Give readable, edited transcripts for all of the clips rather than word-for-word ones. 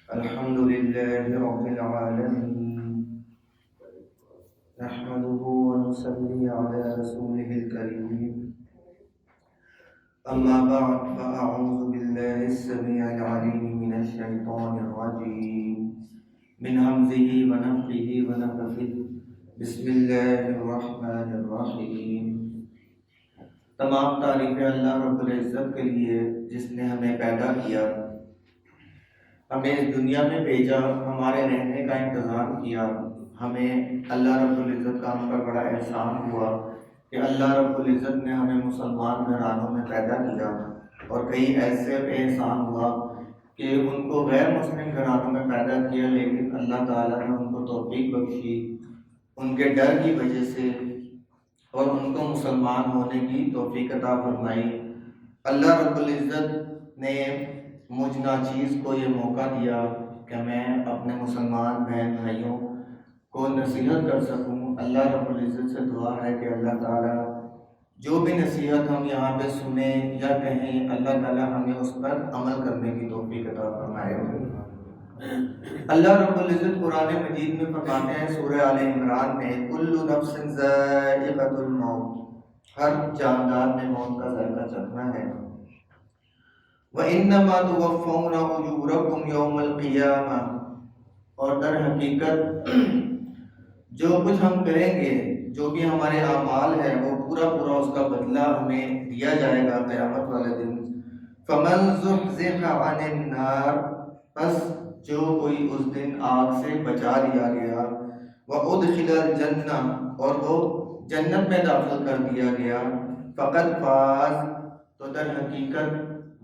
الحمد لله رب العالمين، نحمده ونصلي على رسوله الكريم. أما بعد، فأعوذ بالله السميع العليم من الشيطان الرجيم من همزه ونفخه ونفثه. بسم الله الرحمن الرحيم. تمام تعریفیں اللہ رب العزت کے لیے جس نے ہمیں پیدا کیا، ہمیں اس دنیا میں بھیجا، ہمارے رہنے کا انتظام کیا. ہمیں اللہ رب العزت کا ہم پر بڑا احسان ہوا کہ اللہ رب العزت نے ہمیں مسلمان گھرانوں میں پیدا کیا، اور کئی ایسے احسان ہوا کہ ان کو غیر مسلم گھرانوں میں پیدا کیا، لیکن اللہ تعالیٰ نے ان کو توفیق بخشی ان کے ڈر کی وجہ سے، اور ان کو مسلمان ہونے کی توفیق عطا فرمائی. اللہ رب العزت نے مجھ ناچیز کو یہ موقع دیا کہ میں اپنے مسلمان بہن بھائیوں کو نصیحت کر سکوں. اللہ رب العزت سے دعا ہے کہ اللہ تعالیٰ جو بھی نصیحت ہم یہاں پہ سنیں یا کہیں، اللہ تعالیٰ ہمیں اس پر عمل کرنے کی توفیق عطا فرمائے. اللہ رب العزت قرآن مجید میں فرماتے ہیں سورہ آل عمران میں، کل نفس ذائقۃ الموت، ہر جاندار نے موت کا ذائقہ چکھنا ہے. وَإِنَّمَا تُوَفَّوْنَ أُجُورَكُمْ يَوْمَ الْقِيَامَةِ، اور در حقیقت جو کچھ ہم کریں گے، جو بھی ہمارے اعمال ہے، وہ پورا اس کا بدلہ ہمیں دیا جائے گا قیامت والے دن. فَمَنْ زُحْزِحَ عَنِ النَّارِ، بس جو کوئی اس دن آگ سے بچا لیا گیا، وَأُدْخِلَ الْجَنَّةَ، اور وہ جنت میں داخل کر دیا گیا، فَقَدْ فَازَ، تو در حقیقت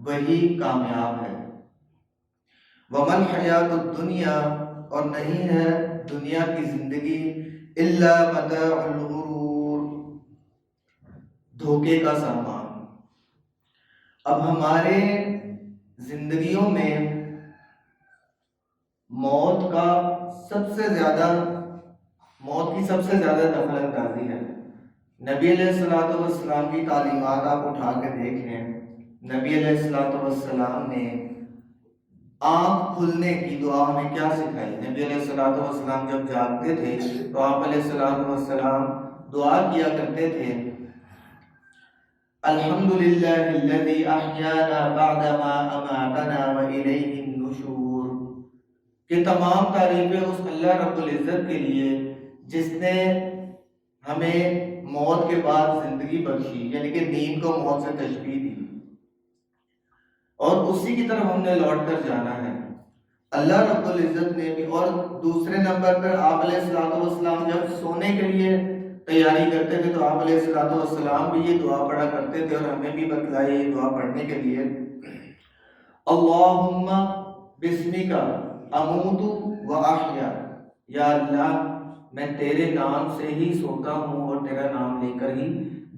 وہی کامیاب ہے. وَمَا الْحَيَاةُ الدُّنْيَا، اور نہیں ہے دنیا کی زندگی، إِلَّا مَتَاعُ الْغُرُورِ، دھوکے کا سامان. اب ہمارے زندگیوں میں موت کی سب سے زیادہ دخل اندازی ہے. نبی علیہ السلام کی تعلیمات آپ اٹھا کے دیکھ لیں. نبی علیہ السلام نے آنکھ کھلنے کی دعا ہمیں کیا سکھائی؟ نبی علیہ السلام جب جاگتے تھے تو آپ علیہ السلام دعا کیا کرتے تھے، الحمدللہ الذی احیانا بعدما اماتنا والیہ النشور، کہ تمام تعریفیں اس اللہ رب العزت کے لیے جس نے ہمیں موت کے بعد زندگی بخشی، یعنی کہ نیند کو موت سے تشبیہ دی، اور اسی کی طرف ہم نے لوٹ کر جانا ہے. اللہ رب العزت نے بھی، اور دوسرے نمبر پر آپ علیہ السلام جب سونے کے لیے تیاری کرتے تھے تو آپ علیہ السلام بھی یہ دعا پڑھا کرتے تھے، اور ہمیں بھی بتلائی یہ دعا پڑھنے کے لیے، اللہم بسمک اموت و احیا، یا اللہ میں تیرے نام سے ہی سوتا ہوں اور تیرا نام لے کر ہی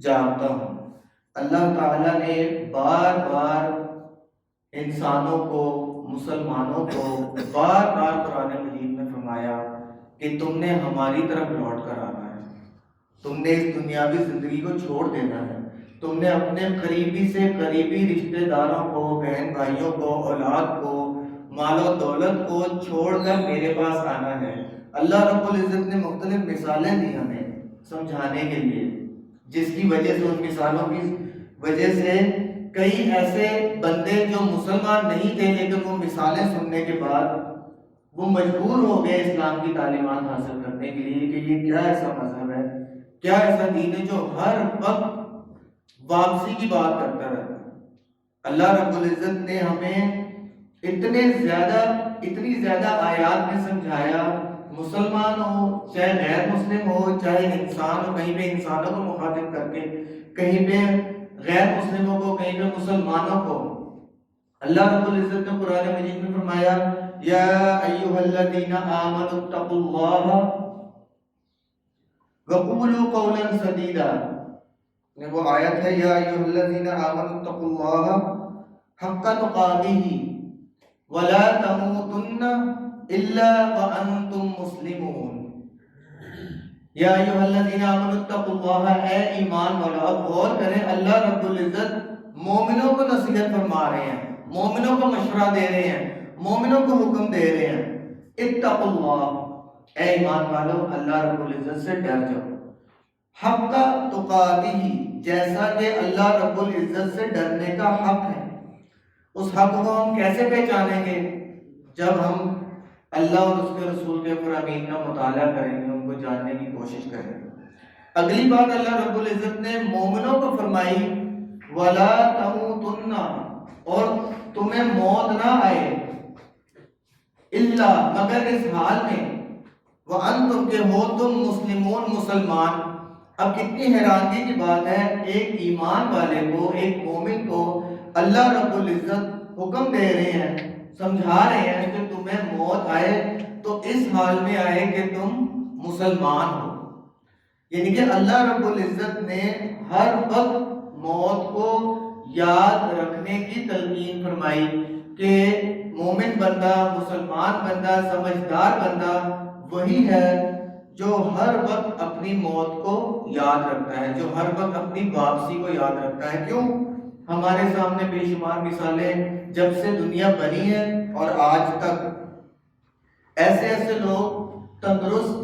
جاگتا ہوں. اللہ تعالیٰ نے بار بار انسانوں کو، مسلمانوں کو بار بار قرآن مجید میں فرمایا کہ تم نے ہماری طرف لوٹ کر آنا ہے، تم نے اس دنیاوی زندگی کو چھوڑ دینا ہے، تم نے اپنے قریبی سے قریبی رشتہ داروں کو، بہن بھائیوں کو، اولاد کو، مال و دولت کو چھوڑ کر میرے پاس آنا ہے. اللہ رب العزت نے مختلف مثالیں دی ہمیں سمجھانے کے لیے، جس کی وجہ سے، ان مثالوں کی وجہ سے کئی ایسے بندے جو مسلمان نہیں تھے لیکن وہ مثالیں سننے کے بعد وہ مجبور ہو گئے اسلام کی تعلیمات حاصل کرنے کے لیے کہ یہ کیا ایسا مذہب ہے، کیا ایسا دین ہے جو ہر وقت واپسی کی بات کرتا رہتا ہے. اللہ رب العزت نے ہمیں اتنی زیادہ آیات میں سمجھایا، مسلمان ہو چاہے غیر مسلم ہو، چاہے انسان ہو، کہیں پہ انسانوں کو مخاطب کر کے، کہیں پہ غیر مسلموں کو، کہیں پہ مسلمانوں کو. اللہ رب العزت نے قرآن مجید میں فرمایا، یا ایھا الذین آمنوا اتقوا اللہ وقولوا قولا سدیدا. وہ آیت ہے، یا ایھا الذین آمنوا اتقوا اللہ حق تقاتہ ولا تموتن الا وانتم مسلمون. یا ایھا الذین آمنوا اتقوا اللہ، اے ایمان والو. اب غور کریں، اللہ رب العزت مومنوں کو نصیحت فرما رہے ہیں، مومنوں کو مشورہ دے رہے ہیں، مومنوں کو حکم دے رہے ہیں اتقوا اللہ، اے ایمان والو اللہ رب العزت سے ڈر جاؤ، حق تقاتہ، جیسا کہ اللہ رب العزت سے ڈرنے کا حق ہے۔ اس حق کو ہم کیسے پہچانیں گے؟ جب ہم اللہ اور اس کے رسول کے فرامین کا مطالعہ کریں گے، ان کو جاننے کی کوشش کریں گے۔ اگلی بات اللہ رب العزت نے مومنوں کو فرمائی وَلَا تَمُوتُنَّ، اور تمہیں موت نہ آئے، الا مگر اس حال میں وَأَنْتُمْ کہ ہو تم مسلمون مسلمان۔ اب کتنی حیرانگی کی بات ہے، ایک ایمان والے کو، ایک مومن کو اللہ رب العزت حکم دے رہے ہیں، سمجھا رہے ہیں کہ تمہیں موت آئے تو اس حال میں آئے کہ تم مسلمان ہو۔ یعنی کہ اللہ رب العزت نے ہر وقت موت کو یاد رکھنے کی تلقین فرمائی کہ مومن بندہ، مسلمان بندہ، سمجھدار بندہ وہی ہے جو ہر وقت اپنی موت کو یاد رکھتا ہے، جو ہر وقت اپنی واپسی کو یاد رکھتا ہے۔ کیوں؟ ہمارے سامنے بے شمار مثالیں جب سے دنیا بنی ہے اور آج تک ایسے ایسے لوگ تندرست،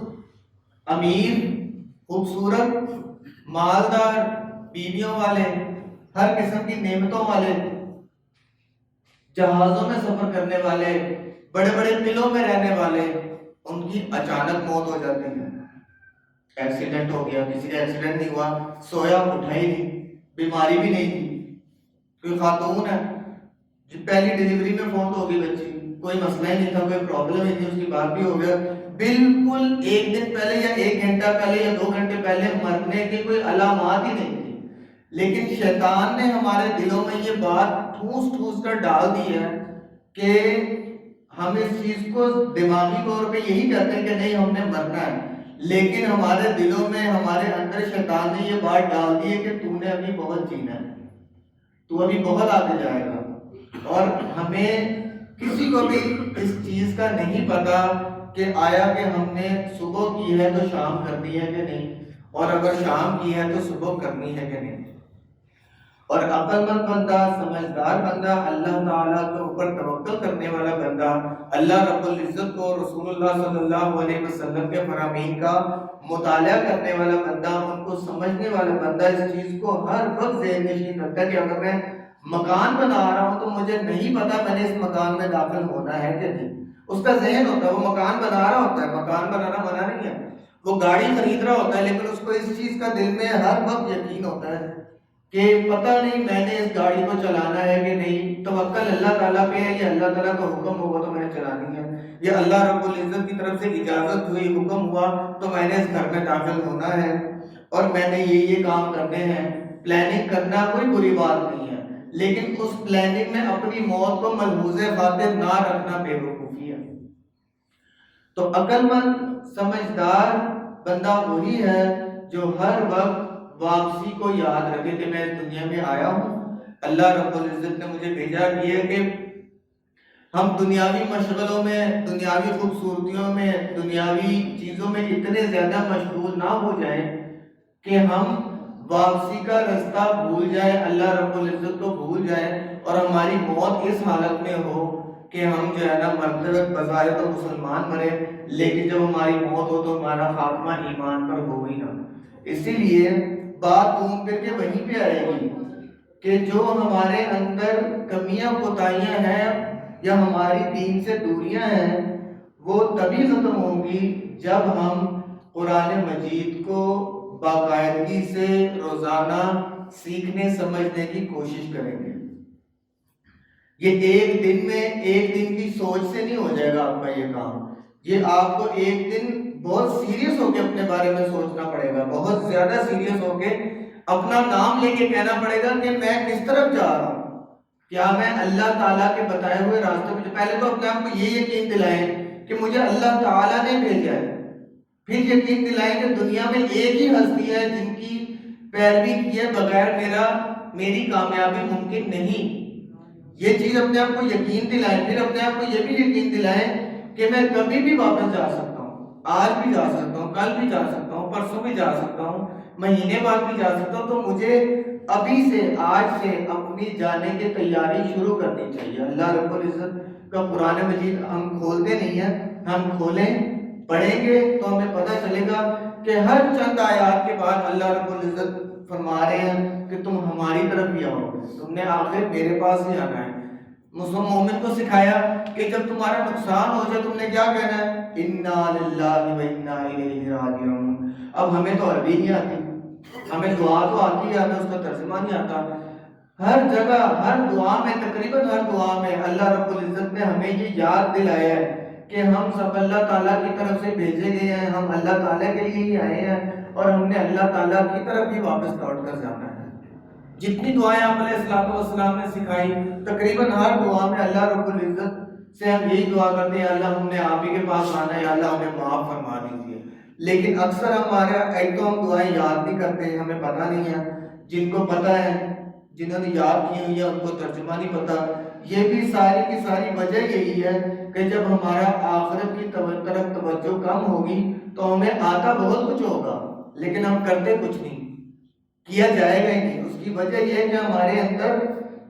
امیر، خوبصورت، مالدار، بیویوں والے، ہر قسم کی نعمتوں والے، جہازوں میں سفر کرنے والے، بڑے بڑے قلعوں میں رہنے والے، ان کی اچانک موت ہو جاتی ہے۔ ایکسیڈنٹ ہو گیا، کسی کا ایکسیڈنٹ نہیں ہوا، سویا اٹھا ہی نہیں، بیماری بھی نہیں تھی، کوئی خاتون ہے پہلی ڈیلیوری میں فوت ہو گئی بچی، کوئی مسئلہ ہی نہیں تھا، کوئی پرابلم ہی نہیں، اس کی بات بھی ہو گیا، بالکل ایک دن پہلے یا ایک گھنٹہ پہلے یا 2 گھنٹے پہلے مرنے کی کوئی علامات ہی نہیں تھی۔ لیکن شیطان نے ہمارے دلوں میں یہ بات ٹھوس ٹھوس کر ڈال دی ہے کہ ہم اس چیز کو دماغی طور پہ یہی کہتے ہیں کہ نہیں ہم نے مرنا ہے، لیکن ہمارے دلوں میں، ہمارے اندر شیطان نے یہ بات ڈال دی ہے کہ تو نے ابھی بہت جینا ہے، تو ابھی بہت آگے جائے گا۔ اور ہمیں کسی کو بھی اس چیز کا نہیں پتا کہ آیا کہ ہم نے صبح کی ہے تو شام کرنی ہے کہ نہیں، اور اگر شام کی ہے تو صبح کرنی ہے کہ نہیں۔ اور عقل مند بندہ، سمجھدار بندہ، اللہ تعالیٰ کے اوپر توکل کرنے والا بندہ، اللہ رب العزت کو، رسول اللہ صلی اللہ علیہ وسلم کے فرامین کا مطالعہ کرنے والا بندہ، ان کو سمجھنے والا بندہ اس چیز کو ہر وقت ذہن نشین رکھتا ہے کہ اگر میں مکان بنا رہا ہوں تو مجھے نہیں پتا میں نے اس مکان میں داخل ہونا ہے کہ نہیں۔ اس کا ذہن ہوتا ہے، وہ مکان بنا رہا ہوتا ہے، مکان بنانا منع نہیں ہے، وہ گاڑی خرید رہا ہوتا ہے، لیکن اس کو اس چیز کا دل میں ہر وقت یقین ہوتا ہے کہ پتہ نہیں میں نے اس گاڑی کو چلانا ہے کہ نہیں، توکل اللہ تعالیٰ پہ ہے، یہ اللہ تعالیٰ کا حکم ہوگا تو میں نے چلانی ہے، یہ اللہ رب العزت کی طرف سے اجازت ہوئی، حکم ہوا تو میں نے اس گھر میں داخل ہونا ہے، اور میں نے یہ کام کرنے ہیں۔ پلاننگ کرنا کوئی بری بات نہیں ہے، لیکن اس پلاننگ میں اپنی موت کو ملحوظ خاطر نہ رکھنا بے وقوفی ہے۔ تو عقل مند، سمجھدار بندہ وہی ہے جو ہر وقت واپسی کو یاد رکھے کہ میں اس دنیا میں آیا ہوں، اللہ رب العزت نے مجھے بھیجا ہے کہ ہم دنیاوی مشغلوں میں، دنیاوی خوبصورتیوں میں، دنیاوی چیزوں میں اتنے زیادہ مشغول نہ ہو جائیں کہ ہم واپسی کا رستہ بھول جائیں، اللہ رب العزت کو بھول جائیں، اور ہماری موت اس حالت میں ہو کہ ہم جو ہے نا مرتے وقت بظاہر تو مسلمان مرے، لیکن جب ہماری موت ہو تو ہمارا خاتمہ ایمان پر ہو ہی نہ۔ اسی لیے بات گھوم پھر کے وہیں پہ آئے گی کہ جو ہمارے اندر کمیاں کوتاہیاں ہیں یا ہماری دین سے دوریاں ہیں وہ تبھی ختم ہوں گی جب ہم قرآن مجید کو باقاعدگی سے روزانہ سیکھنے سمجھنے کی کوشش کریں گے۔ یہ ایک دن میں، ایک دن کی سوچ سے نہیں ہو جائے گا آپ کا یہ کام، یہ آپ کو ایک دن بہت سیریس ہو کے اپنے بارے میں سوچنا پڑے گا، بہت زیادہ سیریس ہو کے اپنا نام لے کے کہنا پڑے گا کہ میں کس طرف جا رہا ہوں، کیا میں اللہ تعالیٰ کے بتائے ہوئے راستے پہ۔ پہلے تو اپنے آپ کو یہ یقین دلائیں کہ مجھے اللہ تعالیٰ نے بھیجا ہے، پھر یقین دلائیں کہ دنیا میں ایک ہی ہستی ہے جن کی پیروی کیے بغیر میری کامیابی ممکن نہیں۔ یہ چیز اپنے آپ کو یقین دلائیں، پھر اپنے آپ کو یہ بھی یقین دلائیں کہ میں کبھی بھی واپس جا سکتا ہوں، آج بھی جا سکتا ہوں، کل بھی جا سکتا ہوں، پرسوں بھی جا سکتا ہوں، مہینے بعد بھی جا سکتا ہوں، تو مجھے ابھی سے، آج سے اپنی جانے کی تیاری شروع کرنی چاہیے۔ اللہ رب العزت کا قرآن مجید ہم کھولتے نہیں ہیں، ہم کھولیں پڑھیں گے تو ہمیں پتہ چلے گا کہ ہر چند آیات کے بعد اللہ رب العزت فرما رہے ہیں کہ تم ہماری طرف ہی آؤ، تم نے آخر میرے پاس ہی آنا ہے۔ مسلم مومن کو سکھایا کہ جب تمہارا نقصان ہو جائے تم نے کیا کہنا ہے؟ انا للہ و انا الیہ راجعون۔ اب ہمیں تو عربی نہیں آتی، ہمیں دعا تو آتی ہے، ہمیں اس کا ترجمہ نہیں آتا۔ ہر جگہ ہر دعا میں، تقریباً ہر دعا میں اللہ رب العزت نے ہمیں یہ یاد دلایا ہے کہ ہم سب اللہ تعالیٰ کی طرف سے بھیجے گئے ہیں، ہم اللہ تعالیٰ کے لیے ہی آئے ہیں اور ہم نے اللہ تعالیٰ کی طرف ہی واپس لوٹ کر جانا ہے۔ جتنی دعائیں آپ علیہ الصلوۃ والسلام نے سکھائی، تقریباً ہر دعا میں اللہ رب العزت سے ہم یہی دعا کرتے ہیں اللہ ہم نے آپ ہی کے پاس آنا ہے، اللہ ہمیں معاف فرما دیجیے۔ لیکن اکثر ہمارے ایک تو ہم دعائیں یاد نہیں کرتے ہیں، ہمیں پتہ نہیں ہے، جن کو پتہ ہے، جنہوں نے یاد کی ہوئی ہے ان کو ترجمہ نہیں پتہ۔ یہ بھی ساری کی ساری وجہ یہی ہے کہ جب ہمارا آخرت کی طرف توجہ کم ہوگی تو ہمیں آتا بہت کچھ ہوگا لیکن ہم کرتے کچھ نہیں، کیا جائے گا ہی نہیں۔ اس کی وجہ یہ ہے کہ ہمارے اندر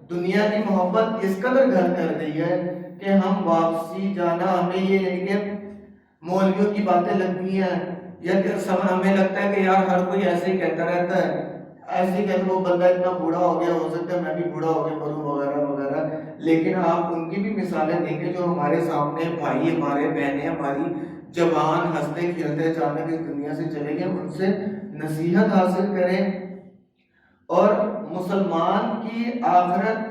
دنیا کی محبت اس قدر گھر کر گئی ہے کہ ہم واپسی جانا، ہمیں یہ نہیں کہ مولویوں کی باتیں لگتی ہیں یا ہمیں لگتا ہے کہ یار ہر کوئی ایسے ہی کہتا رہتا ہے، ایسے ہی کہتے وہ بندہ اتنا بوڑھا ہو گیا، ہو سکتا ہے میں بھی بوڑھا ہو کے مروں وغیرہ وغیرہ۔ لیکن آپ ان کی بھی مثالیں دیکھیں جو ہمارے سامنے بھائی ہمارے، بہنیں ہماری، جوان ہنستے کھیلتے اچانک اس دنیا سے چلے گئے، ان سے نصیحت حاصل کریں۔ اور مسلمان کی آخرت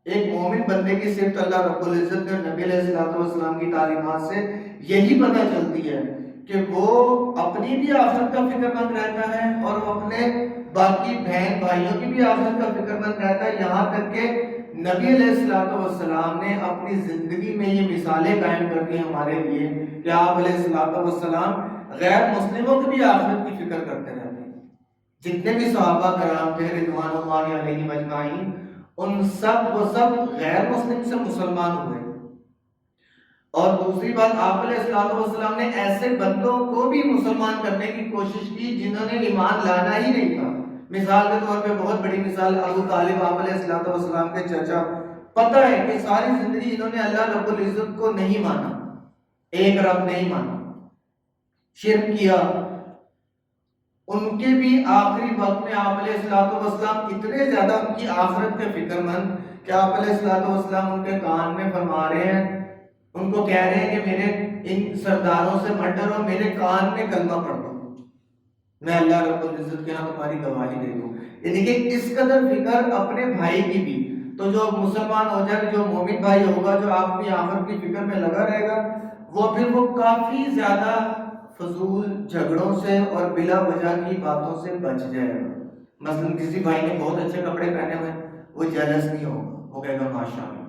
ایک مومن بندے کی صرف اللہ رب العزت نے نبی علیہ الصلوۃ والسلام کی تعلیمات سے یہی پتہ چلتی ہے کہ وہ اپنی بھی آخرت کا فکر مند رہتا ہے اور وہ اپنے باقی بہن بھائیوں کی بھی آخرت کا فکر مند رہتا ہے، یہاں تک کہ نبی علیہ الصلوۃ والسلام نے اپنی زندگی میں یہ مثالیں قائم کر دی ہمارے لیے کہ آپ علیہ الصلوۃ والسلام غیر مسلموں کی بھی آخرت کی فکر کرتے رہتے ہیں۔ جتنے بھی صحابہ کرام تھے رضوان اللہ علیہم اجمعین، ان سب وہ سب غیر مسلم سے مسلمان ہوئے۔ اور دوسری بات، آپ علیہ الصلوۃ والسلام نے ایسے بندوں کو بھی مسلمان کرنے کی کوشش کی جنہوں نے ایمان لانا ہی نہیں تھا۔ مثال کے طور پہ بہت بڑی مثال ابو طالب، آپ علیہ الصلوۃ والسلام کے چچا، پتہ ہے کہ ساری زندگی انہوں نے اللہ رب العزت کو نہیں مانا، ایک رب نہیں مانا، شرک کیا۔ ان کے بھی آخری وقت میں آپ علیہ الصلوۃ والسلام اتنے زیادہ ان کی آخرت کے فکر مند کہ آپ علیہ الصلوۃ والسلام ان کے کان میں فرما رہے ہیں، ان کو کہہ رہے ہیں کہ میرے ان سرداروں سے مت ڈرو، میرے کان میں کلمہ پڑھ دو، میں اللہ رب العزت کے ہاں تمہاری گواہی دے دوں۔ یعنی کہ اس قدر فکر اپنے بھائی کی بھی۔ تو جو مسلمان ہو جائے، جو مومن بھائی ہوگا، جو آپ کی آخرت کی فکر میں لگا رہے گا، وہ کافی زیادہ فضول جھگڑوں سے اور بلا وجہ کی باتوں سے بچ جائے گا۔ مثلا کسی بھائی نے بہت اچھے کپڑے پہنے ہوئے، وہ جیلس نہیں ہوگا، وہ کہے گا ماشاءاللہ۔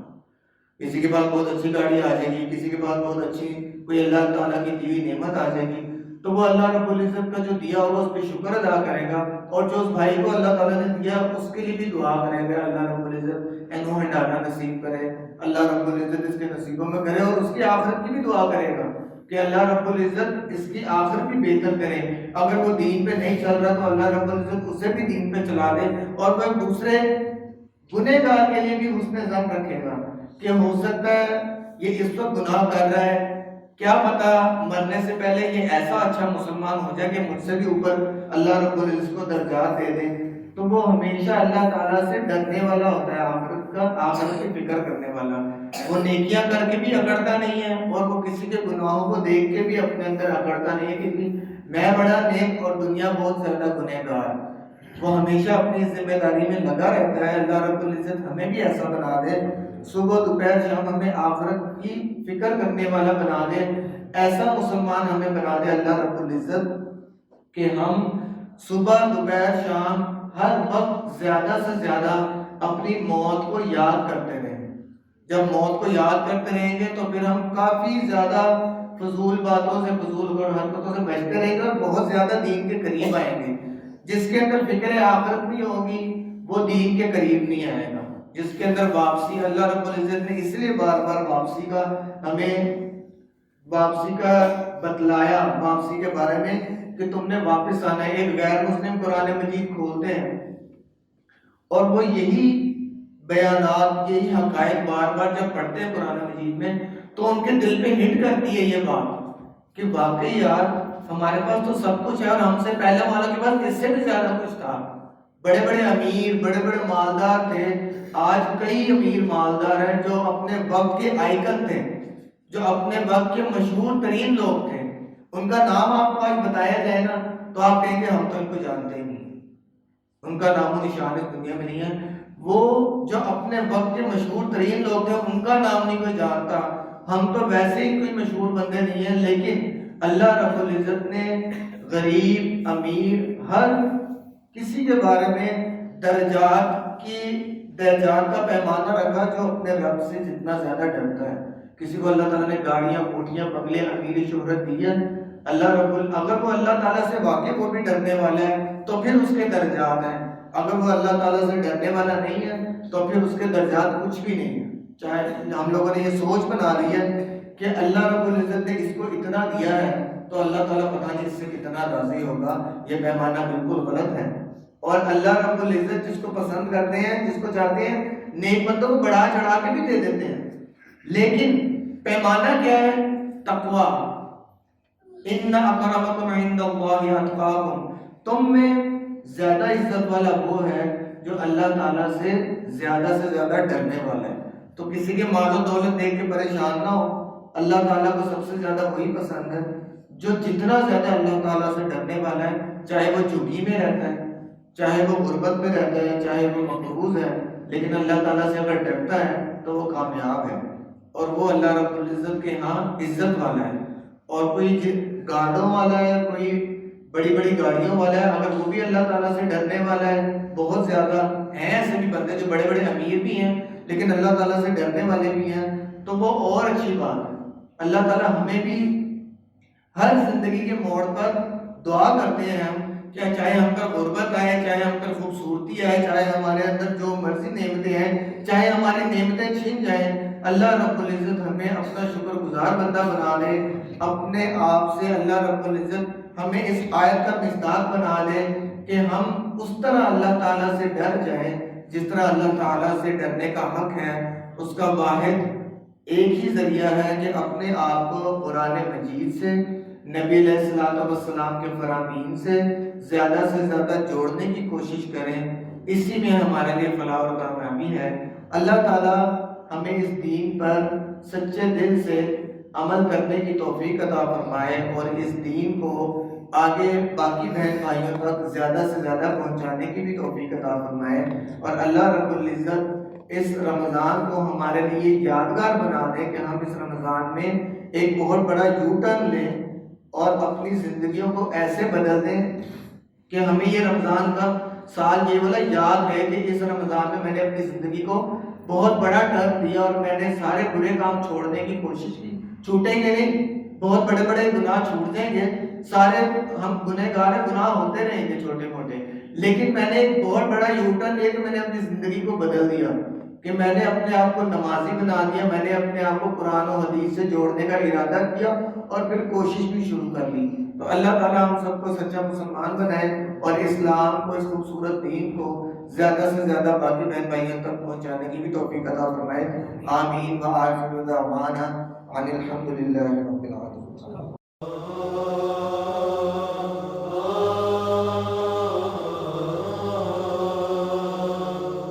کسی کے پاس بہت اچھی گاڑی آ جائے گی، کسی کے پاس بہت اچھی کوئی اللہ تعالیٰ کی دی ہوئی نعمت آ جائے گی، تو وہ اللہ رب العزت کا جو دیا ہوگا اس پہ شکر ادا کرے گا، اور جو اس بھائی کو اللہ تعالیٰ نے دیا اس کے لیے بھی دعا کرے گا اللہ رب العزت اینو ہنڈانا نصیب کرے، اللہ رب العزت اس کے نصیبوں میں کرے، اور اس کی آخرت کی بھی دعا کرے گا کہ اللہ رب العزت اس کی آخرت بھی بہتر کرے۔ اگر وہ دین پہ نہیں چل رہا تو اللہ رب العزت اسے بھی دین پہ چلا دے، اور وہ دوسرے گنہگار کے لیے بھی حسن ظن رکھے گا کہ ہو سکتا ہے یہ اس وقت گناہ کر رہا ہے، کیا پتا مرنے سے پہلے یہ ایسا اچھا مسلمان ہو جائے کہ مجھ سے بھی اوپر اللہ رب العزت کو درجات دے دے۔ تو وہ ہمیشہ اللہ تعالیٰ سے ڈرنے والا ہوتا ہے، آخرت کی فکر کرنے والا۔ وہ نیکیاں کر کے بھی اکڑتا نہیں ہے، اور وہ کسی کے گناہوں کو دیکھ کے بھی اپنے اندر اکڑتا نہیں ہے کہ میں بڑا نیک اور دنیا بہت زیادہ گنہگار۔ وہ ہمیشہ اپنی ذمہ داری میں لگا رہتا ہے۔ اللہ رب العزت ہمیں بھی ایسا بنا دے، صبح دوپہر شام ہمیں آخرت کی فکر کرنے والا بنا دے، ایسا مسلمان ہمیں بنا دے اللہ رب العزت کہ ہم صبح دوپہر شام ہر وقت زیادہ سے زیادہ اپنی موت کو یاد کرتے رہیں۔ جب موت کو یاد کرتے رہیں گے تو پھر ہم کافی زیادہ فضول باتوں سے، فضول حرکتوں سے بچتے رہیں گے اور بہت زیادہ دین کے قریب آئیں گے۔ جس کے اندر فکر آخرت نہیں ہوگی وہ دین کے قریب نہیں آئے گا۔ جس کے اندر واپسی، اللہ رب العزت نے اس لیے بار بار واپسی کا ہمیں واپسی کا بتلایا، واپسی کے بارے میں کہ تم نے واپس آنا ہے۔ ایک غیر مسلم قرآن مجید کھولتے ہیں اور وہ یہی بیانات، یہی حقائق بار بار جب پڑھتے ہیں قرآن مجید میں تو ان کے دل پہ ہٹ کرتی ہے یہ بات کہ واقعی یار ہمارے پاس تو سب کچھ ہے اور ہم سے پہلے والوں کے پاس اس سے بھی زیادہ کچھ تھا. بڑے بڑے امیر، بڑے بڑے مالدار تھے. آج کئی امیر مالدار ہیں جو اپنے وقت کے آئیکن تھے، جو اپنے وقت کے مشہور ترین لوگ تھے. ان کا نام آپ کو آج بتایا جائے نا تو آپ کہیں گے ہم تو ان کو جانتے ہی نہیں، ان کا نام و نشان اس دنیا میں نہیں ہے. وہ جو اپنے وقت کے مشہور ترین لوگ تھے ان کا نام نہیں کوئی جانتا. ہم تو ویسے ہی کوئی مشہور بندے نہیں ہیں، لیکن اللہ رب العزت نے غریب امیر ہر کسی کے بارے میں درجات کا پیمانہ رکھا جو اپنے رب سے جتنا زیادہ ڈرتا ہے. کسی کو اللہ تعالیٰ نے گاڑیاں، کوٹیاں، بنگلے، امیر شہرت دی ہے. اگر وہ اللہ تعالیٰ سے واقعی وہ بھی ڈرنے والا ہے تو پھر اس کے درجات ہیں. اگر وہ اللہ تعالیٰ سے ڈرنے والا نہیں ہے تو پھر اس کے درجات کچھ بھی نہیں ہے. چاہے ہم لوگوں نے یہ سوچ بنا لی ہے کہ اللہ رب العزت نے اس کو اتنا دیا ہے تو اللہ تعالیٰ پتہ نہیں اس سے کتنا راضی ہوگا. یہ پیمانہ بالکل غلط ہے. اور اللہ رب العزت جس کو پسند کرتے ہیں، جس کو چاہتے ہیں، نیک بندوں کو بڑھا چڑھا کے بھی دے دیتے ہیں. لیکن پیمانہ کیا ہے؟ تقویٰ. ان اکرمکم عند اللہ اتقاکم. تم میں زیادہ عزت والا وہ ہے جو اللہ تعالیٰ سے زیادہ ڈرنے والا ہے. تو کسی کے مال و دولت دیکھ کے پریشان نہ ہو. اللہ تعالیٰ کو سب سے زیادہ وہی پسند ہے جو جتنا زیادہ اللہ تعالیٰ سے ڈرنے والا ہے، چاہے وہ جھگی میں رہتا ہے، چاہے وہ غربت میں رہتا ہے، چاہے وہ مقروض ہے، لیکن اللہ تعالیٰ سے اگر ڈرتا ہے تو وہ کامیاب ہے اور وہ اللہ رب العزت کے ہاں عزت والا ہے. اور کوئی گاڑوں والا ہے، کوئی بڑی بڑی گاڑیوں والا ہے، اگر وہ بھی اللہ تعالیٰ سے ڈرنے والا ہے، بہت زیادہ ہیں ایسے بھی بندے جو بڑے بڑے امیر بھی ہیں لیکن اللہ تعالیٰ سے ڈرنے والے بھی ہیں، تو وہ اور اچھی بات ہے. اللہ تعالیٰ ہمیں بھی ہر زندگی کے موڑ پر دعا کرتے ہیں ہم کہ چاہے ہم پر غربت آئے، چاہے ہم پر خوبصورتی آئے، چاہے ہمارے اندر جو مرضی نعمتیں ہیں، چاہے ہماری نعمتیں چھن جائیں، اللہ رب العزت ہمیں اپنا شکر گزار بندہ بنا لے. اپنے آپ سے اللہ رب العزت ہمیں اس آیت کا مصداق بنا لے کہ ہم اس طرح اللہ تعالیٰ سے ڈر جائیں جس طرح اللہ تعالیٰ سے ڈرنے کا حق ہے. اس کا واحد ایک ہی ذریعہ ہے کہ اپنے آپ کو قرآن مجید سے، نبی علیہ السلام کے فرامین سے زیادہ جوڑنے کی کوشش کریں. اسی میں ہمارے لیے فلاح اور کامیابی ہے. اللہ تعالیٰ ہمیں اس دین پر سچے دل سے عمل کرنے کی توفیق عطا فرمائے اور اس دین کو آگے باقی بہن بھائیوں تک زیادہ سے زیادہ پہنچانے کی بھی توفیق عطا فرمائے. اور اللہ رب العزت اس رمضان کو ہمارے لیے یادگار بنا دے کہ ہم اس رمضان میں ایک بہت بڑا یو ٹرن لیں اور اپنی زندگیوں کو ایسے بدل دیں کہ ہمیں یہ رمضان کا سال یہ والا یاد ہے کہ اس رمضان میں نے اپنی زندگی کو بہت بڑا ٹرن دیا اور میں نے سارے برے کام چھوڑنے کی کوشش کی. چھوٹیں گے نہیں، بہت بڑے بڑے گناہ چھوٹ جائیں گے، سارے ہم گنہگار گناہ ہوتے رہیں گے چھوٹے موٹے، لیکن میں نے ایک بہت بڑا یو ٹرن لیا کہ میں نے اپنی زندگی کو بدل دیا، کہ میں نے اپنے آپ کو نمازی بنا دیا، میں نے اپنے آپ کو قرآن و حدیث سے جوڑنے کا ارادہ کیا اور پھر کوشش بھی شروع کر لی. تو اللہ تعالیٰ ہم سب کو سچا مسلمان بنائے اور اسلام کو، اس خوبصورت دین کو زیادہ سے زیادہ باقی بہن بھائیوں تک پہنچانے کی بھی توفیق عطا فرمائے. آمین. وآخر دعوانا ان الحمد للہ رب العالمین.